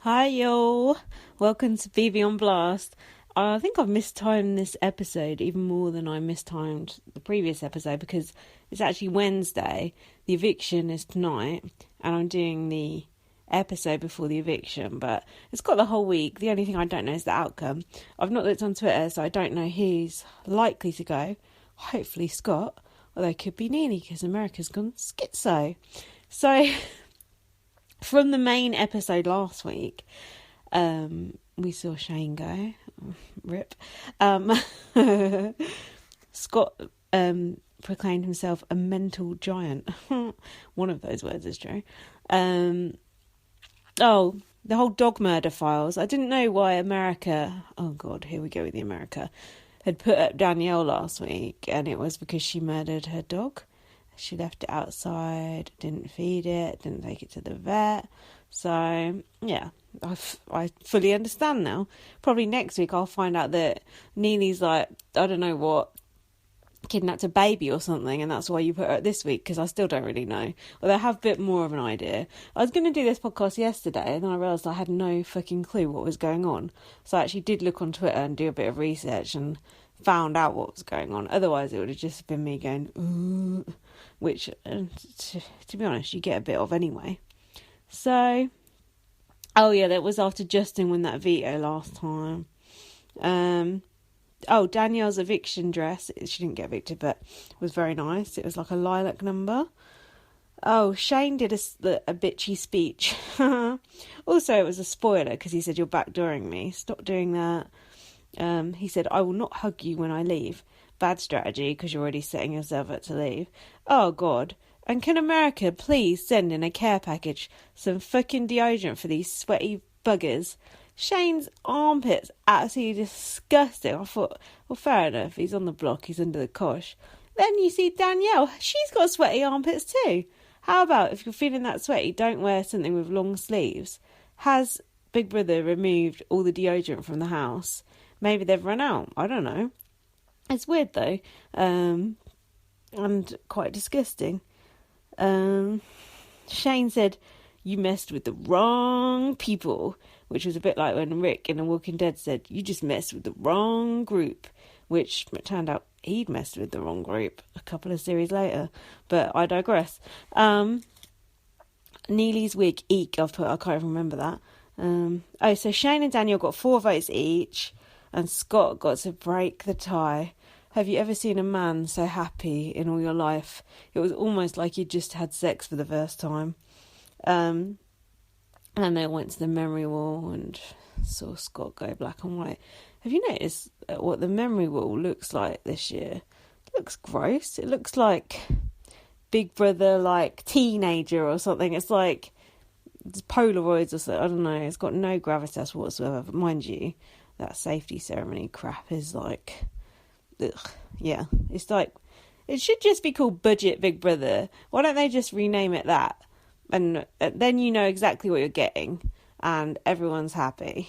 Hi yo, welcome to BB on Blast. I think I've mistimed this episode even more than I mistimed the previous episode because it's actually Wednesday, the eviction is tonight, and I'm doing the episode before the eviction, but it's got the whole week. The only thing I don't know is the outcome. I've not looked on Twitter, so I don't know who's likely to go. Hopefully Scott, although it could be Neely because America's gone schizo. So from the main episode last week, we saw Shane go. Rip. Scott proclaimed himself a mental giant. One of those words is true. The whole dog murder files. I didn't know why America... Oh, God, here we go with the America. Had put up Danielle last week, and it was because she murdered her dog. She left it outside, didn't feed it, didn't take it to the vet. So, yeah, I fully understand now. Probably next week I'll find out that Neely's like, I don't know what, kidnapped a baby or something, and that's why you put her up this week, because I still don't really know. Although I have a bit more of an idea. I was going to do this podcast yesterday, and then I realised I had no fucking clue what was going on. So I actually did look on Twitter and do a bit of research and found out what was going on. Otherwise it would have just been me going, ooh, which, to be honest, you get a bit of anyway. So, oh yeah, that was after Justin won that veto last time. Danielle's eviction dress, she didn't get evicted, but was very nice. It was like a lilac number. Oh, Shane did a bitchy speech. Also, it was a spoiler because he said, "You're backdooring me. Stop doing that." He said, "I will not hug you when I leave." Bad strategy because you're already setting yourself up to leave. Oh, God. And can America please send in a care package some fucking deodorant for these sweaty buggers? Shane's armpits, absolutely disgusting. I thought, well, fair enough. He's on the block. He's under the cosh. Then you see Danielle. She's got sweaty armpits too. How about if you're feeling that sweaty, don't wear something with long sleeves? Has Big Brother removed all the deodorant from the house? Maybe they've run out. I don't know. It's weird though. And quite disgusting. Shane said, "You messed with the wrong people," which was a bit like when Rick in The Walking Dead said, "You just messed with the wrong group," which it turned out he'd messed with the wrong group a couple of series later. But I digress. Neely's wig, eek, I can't remember that. So Shane and Daniel got 4 votes each, and Scott got to break the tie. Have you ever seen a man so happy in all your life? It was almost like he'd just had sex for the first time. And they went to the memory wall and saw Scott go black and white. Have you noticed what the memory wall looks like this year? It looks gross. It looks like Big Brother, like teenager or something. It's like it's Polaroids or something. I don't know. It's got no gravitas whatsoever. But mind you, that safety ceremony crap is like... Ugh, yeah, it's like, it should just be called Budget Big Brother. Why don't they just rename it that? And then you know exactly what you're getting, and everyone's happy.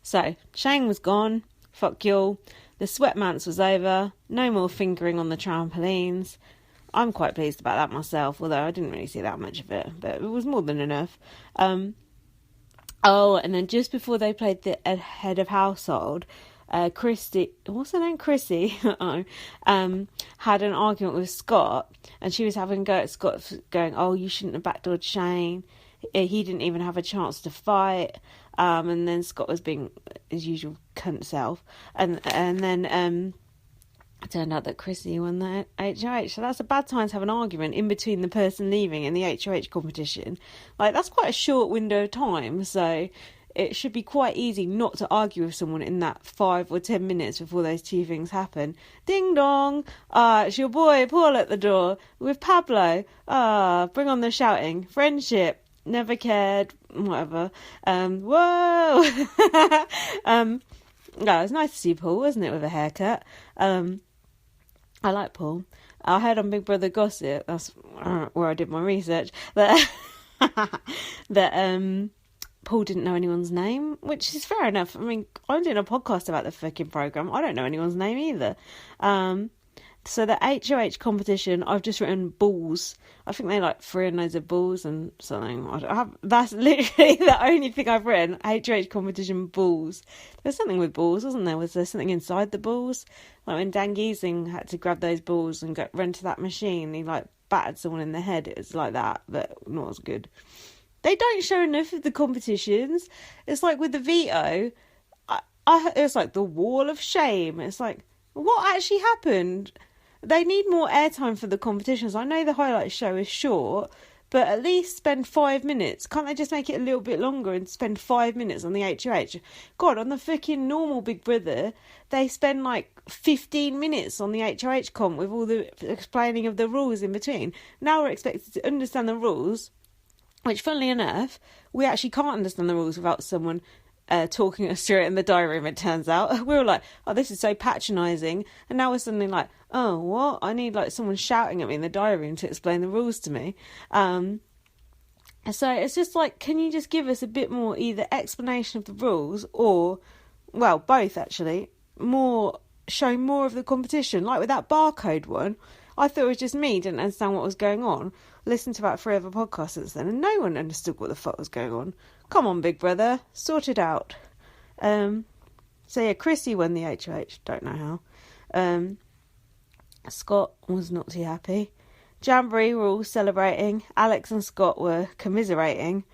So, Shane was gone. Fuck y'all. The sweatmance was over. No more fingering on the trampolines. I'm quite pleased about that myself, although I didn't really see that much of it, but it was more than enough. And then just before they played the head of household, Christy, what's her name? Chrissy, had an argument with Scott, and she was having a go at Scott, going, "Oh, you shouldn't have backdoored Shane. He didn't even have a chance to fight." And then Scott was being his usual cunt self, and then it turned out that Chrissy won the HOH. So that's a bad time to have an argument in between the person leaving and the HOH competition. Like, that's quite a short window of time, so it should be quite easy not to argue with someone in that 5 or 10 minutes before those two things happen. Ding dong! It's your boy Paul at the door with Pablo. Bring on the shouting. Friendship. Never cared. Whatever. Whoa! No, it's nice to see Paul, wasn't it, with a haircut? I like Paul. I heard on Big Brother Gossip, that's where I did my research, that Paul didn't know anyone's name, which is fair enough. I mean, I'm doing a podcast about the fucking programme. I don't know anyone's name either. So the HOH competition, I've just written balls. I think they like threw in loads of balls and something. That's literally the only thing I've written. HOH competition balls. There's something with balls, wasn't there? Was there something inside the balls? Like when Dan Giesing had to grab those balls and run to that machine, he like battered someone in the head. It was like that, but not as good. They don't show enough of the competitions. It's like with the veto, it's like the wall of shame. It's like, what actually happened? They need more airtime for the competitions. I know the highlight show is short, but at least spend 5 minutes. Can't they just make it a little bit longer and spend 5 minutes on the HOH? God, on the freaking normal Big Brother, they spend like 15 minutes on the HOH comp with all the explaining of the rules in between. Now we're expected to understand the rules, which, funnily enough, we actually can't understand the rules without someone talking us through it in the diary room, it turns out. We were like, oh, this is so patronising. And now we're suddenly like, oh, what? I need like someone shouting at me in the diary room to explain the rules to me. So it's just like, can you just give us a bit more either explanation of the rules or, well, both actually, show more of the competition. Like with that barcode one, I thought it was just me, didn't understand what was going on. Listened to about 3 other podcasts since then, and no one understood what the fuck was going on. Come on, Big Brother, sort it out. So yeah, Chrissy won the HOH, don't know how. Scott was not too happy. Jamboree were all celebrating. Alex and Scott were commiserating.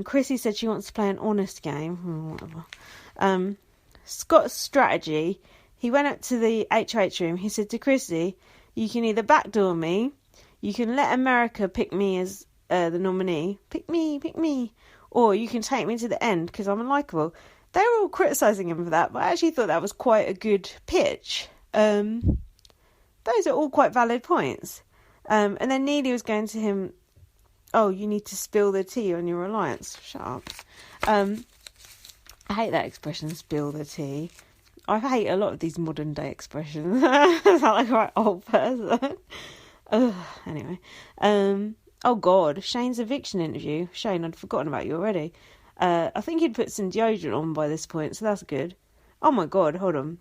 Chrissy said she wants to play an honest game. Whatever. Scott's strategy, he went up to the HOH room. He said to Chrissy, you can either backdoor me, you can let America pick me as the nominee. Pick me. Or you can take me to the end because I'm unlikable. They were all criticising him for that, but I actually thought that was quite a good pitch. Those are all quite valid points. And then Neely was going to him, oh, you need to spill the tea on your alliance. Shut up. I hate that expression, spill the tea. I hate a lot of these modern day expressions. I sound like a right old person. Anyway. Oh God, Shane's eviction interview. Shane, I'd forgotten about you already. I think he'd put some deodorant on by this point, so that's good. Oh my God, hold on.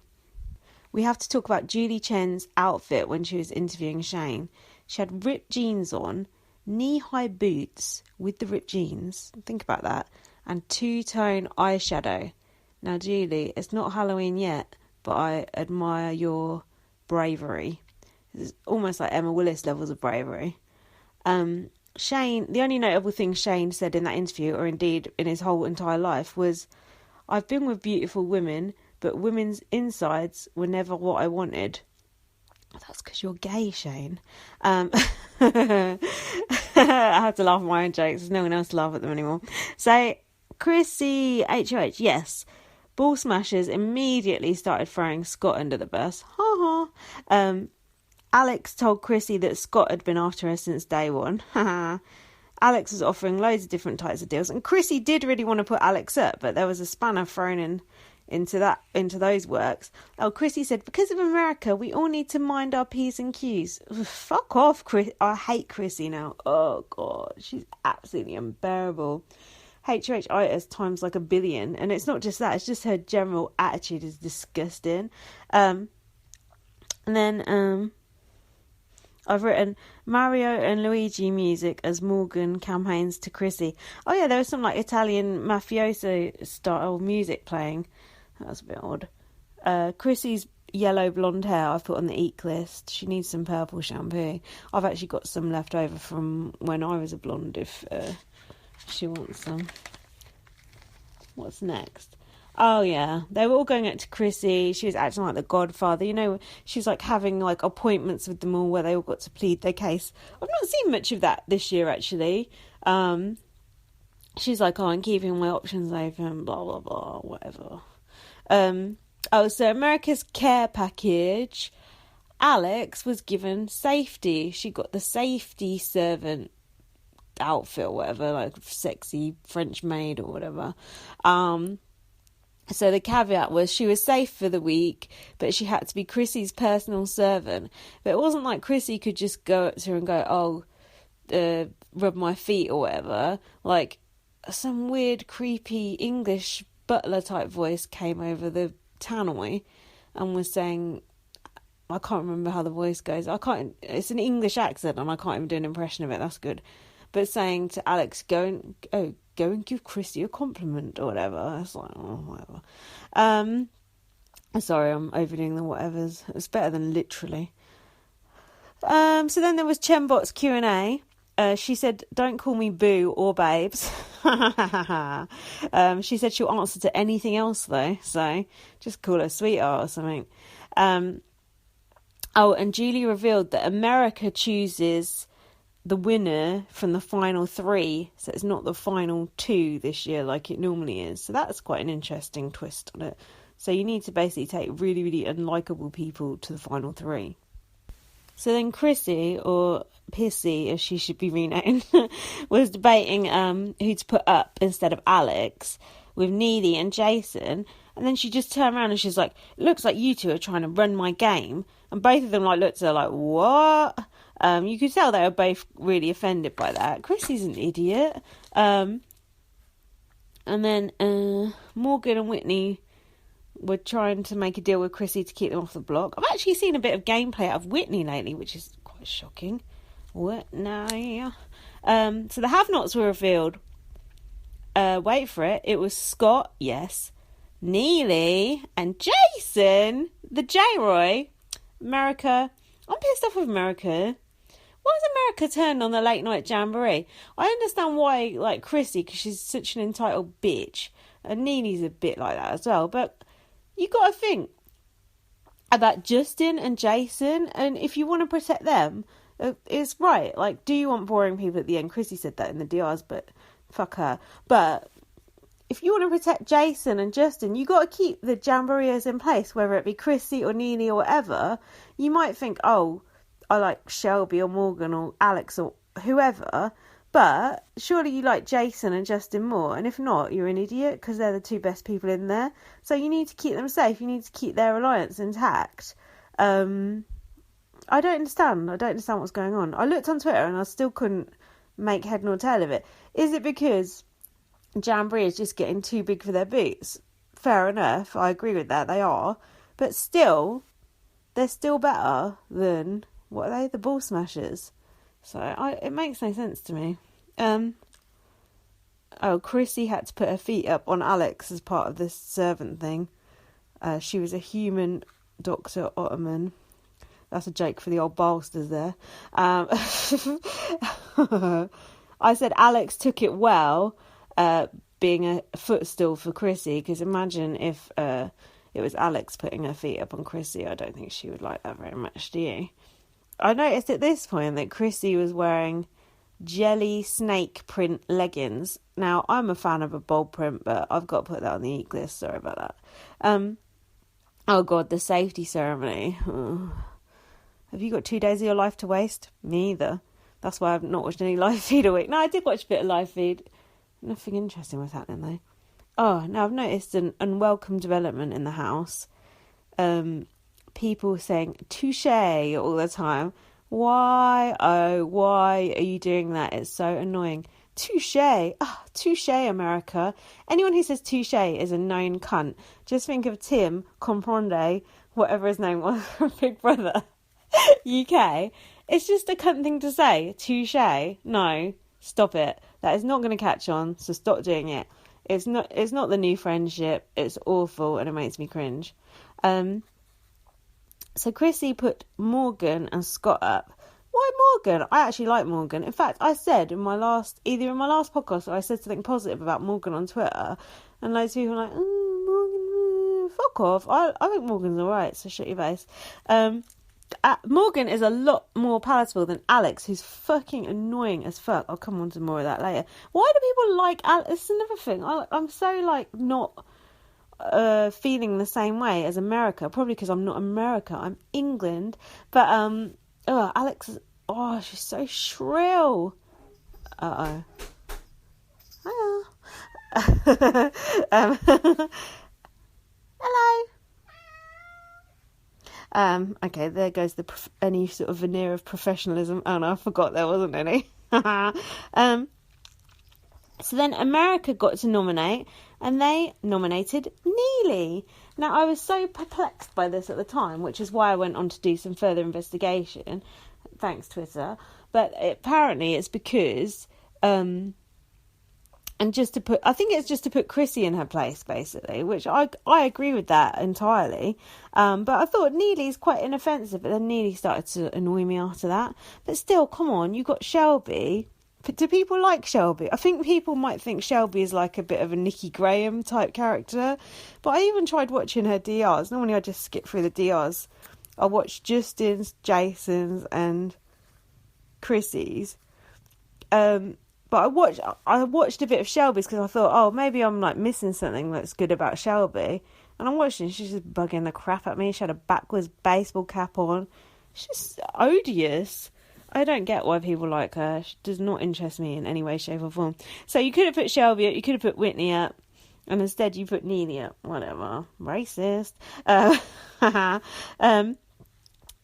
We have to talk about Julie Chen's outfit when she was interviewing Shane. She had ripped jeans on, knee-high boots with the ripped jeans. Think about that. And two-tone eyeshadow. Now, Julie, it's not Halloween yet, but I admire your bravery. It's almost like Emma Willis levels of bravery. Shane, the only notable thing Shane said in that interview, or indeed in his whole entire life, was, I've been with beautiful women, but women's insides were never what I wanted. That's because you're gay, Shane. I have to laugh at my own jokes. There's no one else to laugh at them anymore. So, Chrissy HOH, yes. Ball smashers immediately started throwing Scott under the bus. Ha ha. Alex told Chrissy that Scott had been after her since day one. Alex was offering loads of different types of deals, and Chrissy did really want to put Alex up, but there was a spanner thrown into those works. Oh, Chrissy said, because of America, we all need to mind our P's and Q's. Ugh, fuck off, Chris. I hate Chrissy now. Oh God, she's absolutely unbearable. HOH-itis times like a billion, and it's not just that, it's just her general attitude is disgusting. And then I've written Mario and Luigi music as Morgan campaigns to Chrissy. Oh yeah, there was some like Italian mafioso style music playing. That was a bit odd. Chrissy's yellow blonde hair I've put on the eek list. She needs some purple shampoo. I've actually got some left over from when I was a blonde if she wants some. What's next? Oh yeah, they were all going up to Chrissy. She was acting like the Godfather, you know. She was like having like appointments with them all where they all got to plead their case. I've not seen much of that this year actually. She's like, oh, I'm keeping my options open, blah blah blah, whatever. So America's care package. Alex was given safety. She got the safety servant outfit or whatever, like sexy French maid or whatever. So the caveat was she was safe for the week, but she had to be Chrissy's personal servant. But it wasn't like Chrissy could just go up to her and go, rub my feet or whatever. Like some weird, creepy English butler type voice came over the tannoy and was saying, I can't remember how the voice goes. It's an English accent and I can't even do an impression of it. That's good. But saying to Alex, go and give Chrissy a compliment or whatever. It's like, oh, whatever. Sorry, I'm overdoing the whatevers. It's better than literally. So then there was Chembot's Q&A. She said, don't call me boo or babes. She said she'll answer to anything else though, so just call her sweetheart or something. And Julie revealed that America chooses the winner from the final 3, so it's not the final 2 this year like it normally is. So that's quite an interesting twist on it. So you need to basically take really, really unlikable people to the final 3. So then Chrissy, or Pissy as she should be renamed, was debating who to put up instead of Alex with Neely and Jason. And then she just turned around and she's like, it looks like you two are trying to run my game. And both of them looked at her like, what? You could tell they were both really offended by that. Chrissy's an idiot. And then Morgan and Whitney were trying to make a deal with Chrissy to keep them off the block. I've actually seen a bit of gameplay out of Whitney lately, which is quite shocking. Whitney. So the have-nots were revealed. Wait for it. It was Scott, yes, Neely, and Jason, the J-Roy. America. I'm pissed off with America. Why has America turned on the late night jamboree? I understand why, like Chrissy, because she's such an entitled bitch. And Neely's a bit like that as well. But you got to think about Justin and Jason. And if you want to protect them, it's right. Like, do you want boring people at the end? Chrissy said that in the DRs, but fuck her. But if you want to protect Jason and Justin, you got to keep the jamboreers in place, whether it be Chrissy or Neely or whatever. You might think, oh, I like Shelby or Morgan or Alex or whoever, but surely you like Jason and Justin more. And if not, you're an idiot, because they're the 2 best people in there. So you need to keep them safe. You need to keep their alliance intact. I don't understand. I don't understand what's going on. I looked on Twitter and I still couldn't make head nor tail of it. Is it because Jamboree is just getting too big for their boots? Fair enough. I agree with that. They are. But still, they're still better than, what are they? The Ball Smashers. So it makes no sense to me. Chrissy had to put her feet up on Alex as part of this servant thing. She was a human Dr. Ottoman. That's a joke for the old basters there. I said Alex took it well, being a footstool for Chrissy, because imagine if it was Alex putting her feet up on Chrissy. I don't think she would like that very much, do you? I noticed at this point that Chrissy was wearing jelly snake print leggings. Now, I'm a fan of a bold print, but I've got to put that on the eat list. Sorry about that. Oh, God, the safety ceremony. Oh. Have you got 2 days of your life to waste? Me either. That's why I've not watched any live feed a week. No, I did watch a bit of live feed. Nothing interesting was happening, though. Oh, now I've noticed an unwelcome development in the house. People saying touche all the time. Why are you doing that? It's so annoying. Touche. Touche, America. Anyone who says touche is a known cunt. Just think of Tim Comprende, whatever his name was from Big Brother UK. It's just a cunt thing to say. Touche. No, stop it. That is not going to catch on, so stop doing it. It's not the new friendship. It's awful and it makes me cringe. So Chrissy put Morgan and Scott up. Why Morgan? I actually like Morgan. In fact, I said in my last podcast, I said something positive about Morgan on Twitter, and loads of people were like, Morgan, fuck off. I think Morgan's alright, so shut your face. Morgan is a lot more palatable than Alex, who's fucking annoying as fuck. I'll come on to more of that later. Why do people like Alex? This is another thing. I'm so not feeling the same way as America, probably because I'm not America, I'm England. But Alex is, she's so shrill. Hello. Okay, there goes any sort of veneer of professionalism. Oh no, I forgot there wasn't any. So then America got to nominate, and they nominated Neely. Now, I was so perplexed by this at the time, which is why I went on to do some further investigation, thanks Twitter. But apparently it's because, and I think it's just to put Chrissy in her place, basically, which I agree with that entirely. But I thought Neely's quite inoffensive, but then Neely started to annoy me after that. But still, come on, you got Shelby. Do people like Shelby? I think people might think Shelby is like a bit of a Nikki Graham type character. But I even tried watching her DRs. Normally I just skip through the DRs. I watched Justin's, Jason's and Chrissy's. But I watched a bit of Shelby's because I thought, oh, maybe I'm like missing something that's good about Shelby. And I'm watching, she's just bugging the crap at me. She had a backwards baseball cap on. She's just odious. I don't get why people like her. She does not interest me in any way, shape or form. So you could have put Shelby up, you could have put Whitney up, and instead you put Neely up. Whatever. Racist.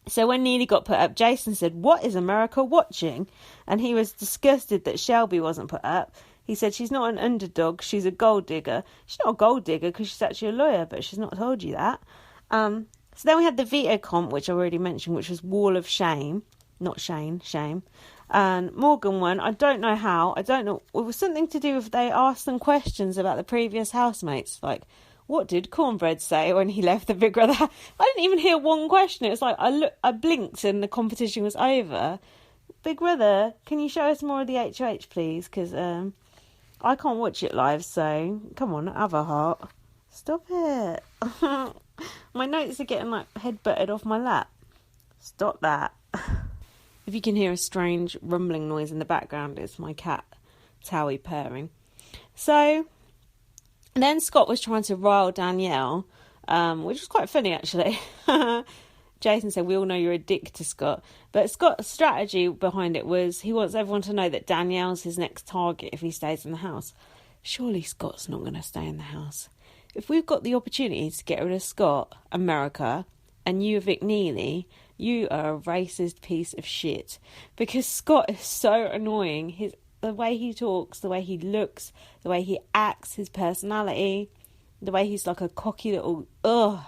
So when Neely got put up, Jason said, "What is America watching?" And he was disgusted that Shelby wasn't put up. He said, "She's not an underdog, she's a gold digger." She's not a gold digger because she's actually a lawyer, but she's not told you that. So then we had the veto comp, which I already mentioned, which was Wall of Shame. Not Shane, shame. And Morgan won. I don't know how. I don't know. It was something to do with they asked them questions about the previous housemates. Like, what did Cornbread say when he left the Big Brother? I didn't even hear one question. It was like I blinked and the competition was over. Big Brother, can you show us more of the HOH, please? Because I can't watch it live, so come on, have a heart. Stop it. My notes are getting like head-butted off my lap. Stop that. If you can hear a strange rumbling noise in the background, it's my cat, Towie, purring. So, then Scott was trying to rile Danielle, which was quite funny, actually. Jason said, "We all know you're a dick to Scott." But Scott's strategy behind it was he wants everyone to know that Danielle's his next target if he stays in the house. Surely Scott's not going to stay in the house. If we've got the opportunity to get rid of Scott, America, and you evict Neely, you are a racist piece of shit. Because Scott is so annoying. The way he talks, the way he looks, the way he acts, his personality, the way he's like a cocky little... I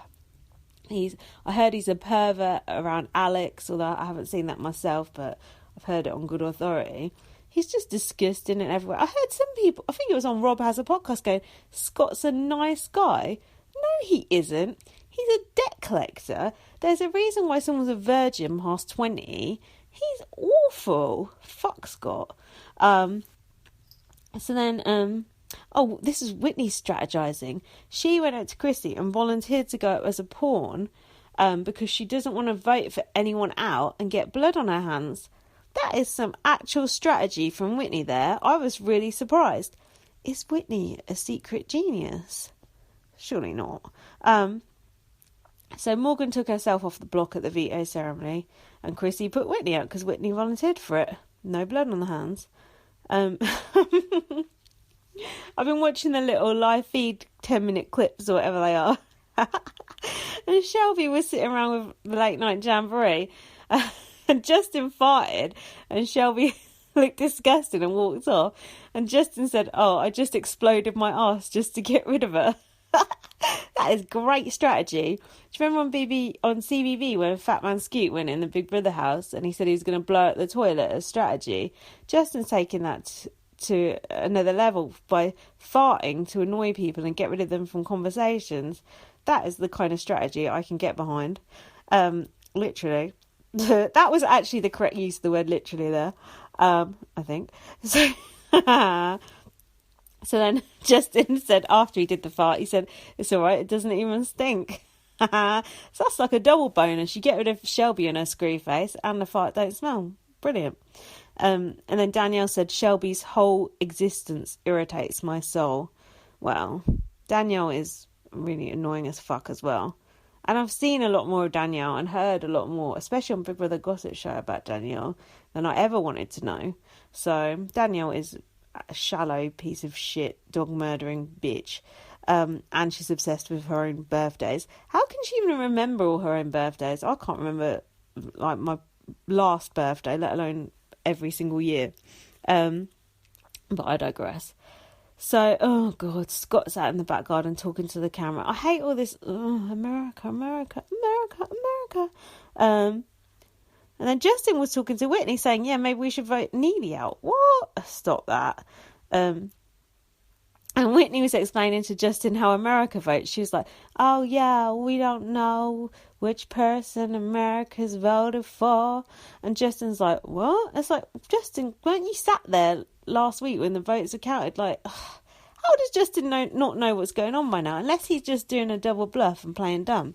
heard he's a pervert around Alex, although I haven't seen that myself, but I've heard it on good authority. He's just disgusting and everywhere. I heard some people, I think it was on Rob Has a Podcast, going, Scott's a nice guy. No, he isn't. He's a debt collector. There's a reason why someone's a virgin past 20. He's awful. Fuck Scott. So then, this is Whitney strategizing. She went out to Chrissy and volunteered to go as a pawn because she doesn't want to vote for anyone out and get blood on her hands. That is some actual strategy from Whitney there. I was really surprised. Is Whitney a secret genius? Surely not. So Morgan took herself off the block at the veto ceremony and Chrissy put Whitney out because Whitney volunteered for it. No blood on the hands. I've been watching the little live feed 10-minute clips or whatever they are. And Shelby was sitting around with the late night jamboree and Justin farted and Shelby looked disgusted and walked off. And Justin said, "Oh, I just exploded my arse just to get rid of her." That is great strategy. Do you remember on CBB when Fat Man Scoot went in the Big Brother house and he said he was going to blow up the toilet as strategy? Justin's taking that to another level by farting to annoy people and get rid of them from conversations. That is the kind of strategy I can get behind. Literally. That was actually the correct use of the word literally there. I think. So then Justin said after he did the fart, he said, "It's all right, it doesn't even stink." So that's like a double bonus. You get rid of Shelby and her screw face and the fart don't smell. Brilliant. And then Danielle said, "Shelby's whole existence irritates my soul." Well, Danielle is really annoying as fuck as well. And I've seen a lot more of Danielle and heard a lot more, especially on Big Brother Gossip Show, about Danielle than I ever wanted to know. So Danielle is a shallow piece of shit, dog murdering bitch. And she's obsessed with her own birthdays. How can she even remember all her own birthdays? I can't remember like my last birthday, let alone every single year. But I digress. So, oh God, Scott's out in the back garden talking to the camera. I hate all this, America, America, America, America. And then Justin was talking to Whitney saying, yeah, maybe we should vote Neely out. What? Stop that. And Whitney was explaining to Justin how America votes. She was like, oh yeah, we don't know which person America's voted for. And Justin's like, what? It's like, Justin, weren't you sat there last week when the votes are counted? Like, how does Justin not know what's going on by now? Unless he's just doing a double bluff and playing dumb.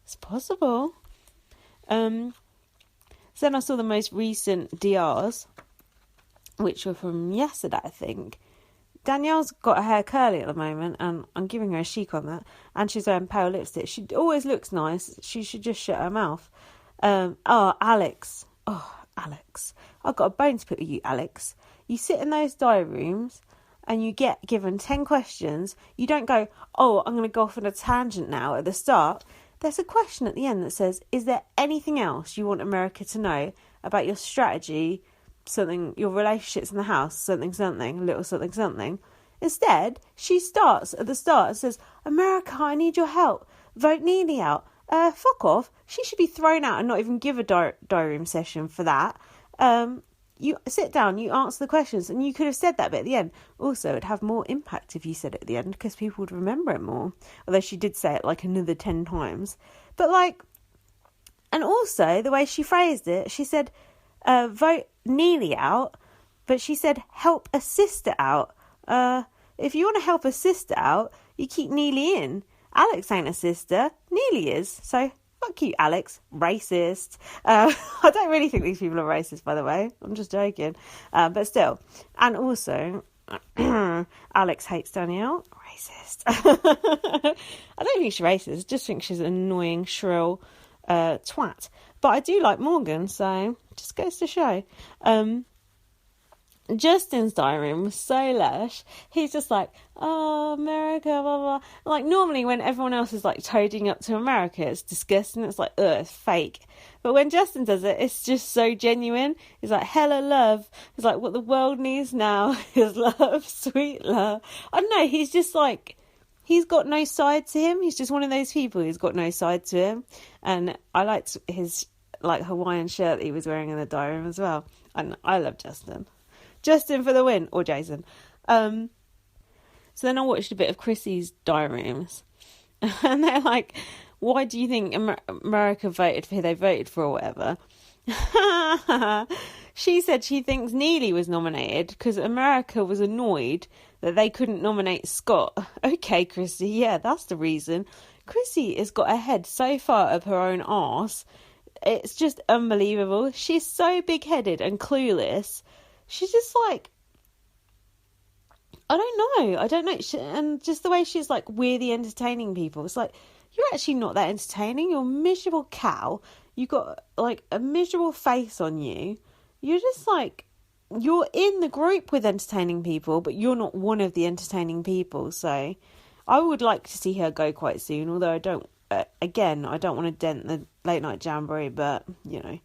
It's possible. So then I saw the most recent DRs, which were from yesterday, I think. Danielle's got her hair curly at the moment, and I'm giving her a chic on that. And she's wearing pale lipstick. She always looks nice. She should just shut her mouth. Alex. Oh, Alex. I've got a bone to pick with you, Alex. You sit in those diary rooms and you get given 10 questions. You don't go, oh, I'm going to go off on a tangent now at the start. There's a question at the end that says, is there anything else you want America to know about your strategy, something, your relationships in the house, something, little something. Instead, she starts at the start and says, America, I need your help. Vote Neely out. Fuck off. She should be thrown out and not even give a diary room session for that. You sit down, you answer the questions, and you could have said that bit at the end. Also, it'd have more impact if you said it at the end, because people would remember it more. Although she did say it like another 10 times. But like, and also the way she phrased it, she said, vote Neely out, but she said help a sister out. If you want to help a sister out, you keep Neely in. Alex ain't a sister, Neely is. So fuck you, Alex. Racist. I don't really think these people are racist, by the way. I'm just joking. But still. And also, Alex hates Danielle. Racist. I don't think she's racist. I just think she's an annoying, shrill twat. But I do like Morgan, so just goes to show. Justin's diary room was so lush. He's just like, oh, America, blah, blah. Like, normally when everyone else is, like, toading up to America, it's disgusting. It's like, ugh, it's fake. But when Justin does it, it's just so genuine. He's like, hella love. It's like, what the world needs now is love, sweet love. I don't know, he's just like, he's got no side to him. He's just one of those people who's got no side to him. And I liked his, like, Hawaiian shirt that he was wearing in the diary room as well. And I love Justin. Justin for the win, or Jason. So then I watched a bit of Chrissy's diary rooms. And they're like, why do you think America voted for who they voted for or whatever? She said she thinks Neely was nominated because America was annoyed that they couldn't nominate Scott. Okay, Chrissy, yeah, that's the reason. Chrissy has got her head so far up her own arse. It's just unbelievable. She's so big-headed and clueless. She's just like, I don't know. And just the way she's like, we're the entertaining people. It's like, you're actually not that entertaining. You're a miserable cow. You've got like a miserable face on you. You're just like, you're in the group with entertaining people, but you're not one of the entertaining people. So I would like to see her go quite soon. Although I don't want to dent the late night jamboree, but you know.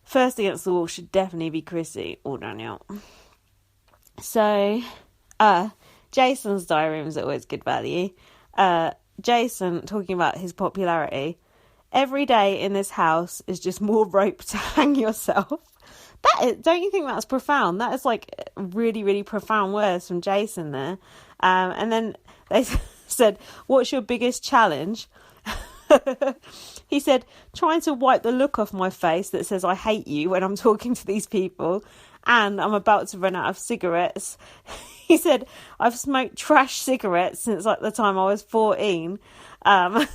First against the wall should definitely be Chrissy or Danielle. So, Jason's diary room is always good value. Jason, talking about his popularity. Every day in this house is just more rope to hang yourself. Don't you think that's profound? That is like really, really profound words from Jason there. And then they said, what's your biggest challenge? He said, trying to wipe the look off my face that says I hate you when I'm talking to these people, and I'm about to run out of cigarettes. He said, I've smoked trash cigarettes since like the time I was 14, and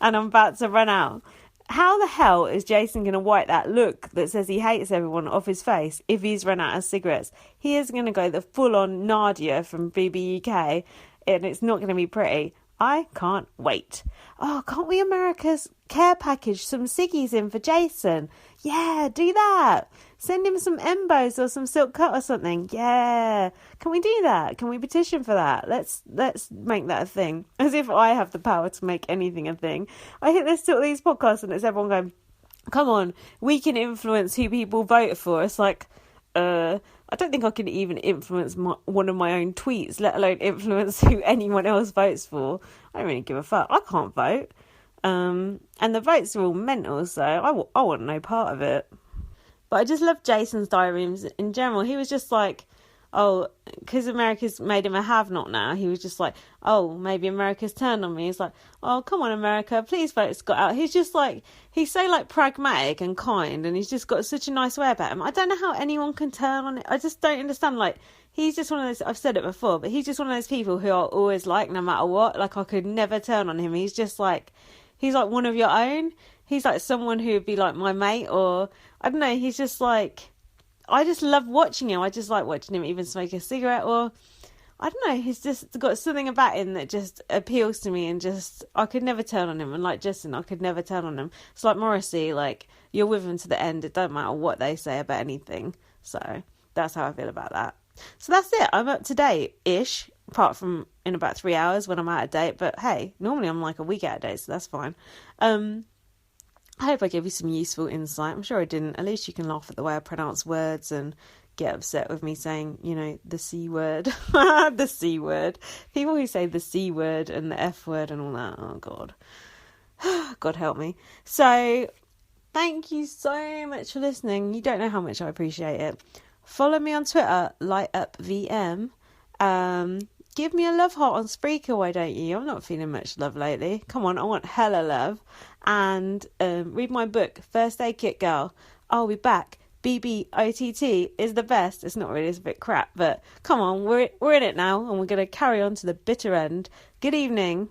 I'm about to run out. How the hell is Jason going to wipe that look that says he hates everyone off his face if he's run out of cigarettes? He is going to go the full-on Nadia from BBOTT, and it's not going to be pretty. I can't wait. Oh, can't we America's care package some ciggies in for Jason? Yeah, do that. Send him some Embos or some Silk Cut or something. Yeah. Can we do that? Can we petition for that? Let's make that a thing. As if I have the power to make anything a thing. I think there's still these podcasts and it's everyone going, come on, we can influence who people vote for. It's like, I don't think I can even influence one of my own tweets, let alone influence who anyone else votes for. I don't really give a fuck. I can't vote. And the votes are all mental, so I want no part of it. But I just love Jason's diaries in general. He was just like, oh, because America's made him a have-not now, he was just like, oh, maybe America's turned on me. He's like, oh, come on, America, please vote Scott out. He's just like, he's so like pragmatic and kind, and he's just got such a nice way about him. I don't know how anyone can turn on it. I just don't understand. Like, he's just one of those, I've said it before, but he's just one of those people who are always like, no matter what, like I could never turn on him. He's just like, he's like one of your own. He's like someone who would be like my mate, or I don't know, he's just like, I just love watching him. I just like watching him even smoke a cigarette, or I don't know, he's just got something about him that just appeals to me, and just, I could never turn on him. And like Justin, I could never turn on him. It's like Morrissey, like, you're with him to the end. It don't matter what they say about anything. So that's how I feel about that. So that's it. I'm up to date-ish, apart from in about 3 hours when I'm out of date. But hey, normally I'm like a week out of date, so that's fine. I hope I gave you some useful insight. I'm sure I didn't. At least you can laugh at the way I pronounce words and get upset with me saying, you know, the C word. The C word. People who say the C word and the F word and all that. Oh, God. God help me. So, thank you so much for listening. You don't know how much I appreciate it. Follow me on Twitter, lightupvm. Give me a love heart on Spreaker, why don't you? I'm not feeling much love lately. Come on, I want hella love. And read my book, First Aid Kit Girl. I'll be back. BBOTT is the best. It's not really, it's a bit crap, but come on, we're in it now, and we're going to carry on to the bitter end. Good evening.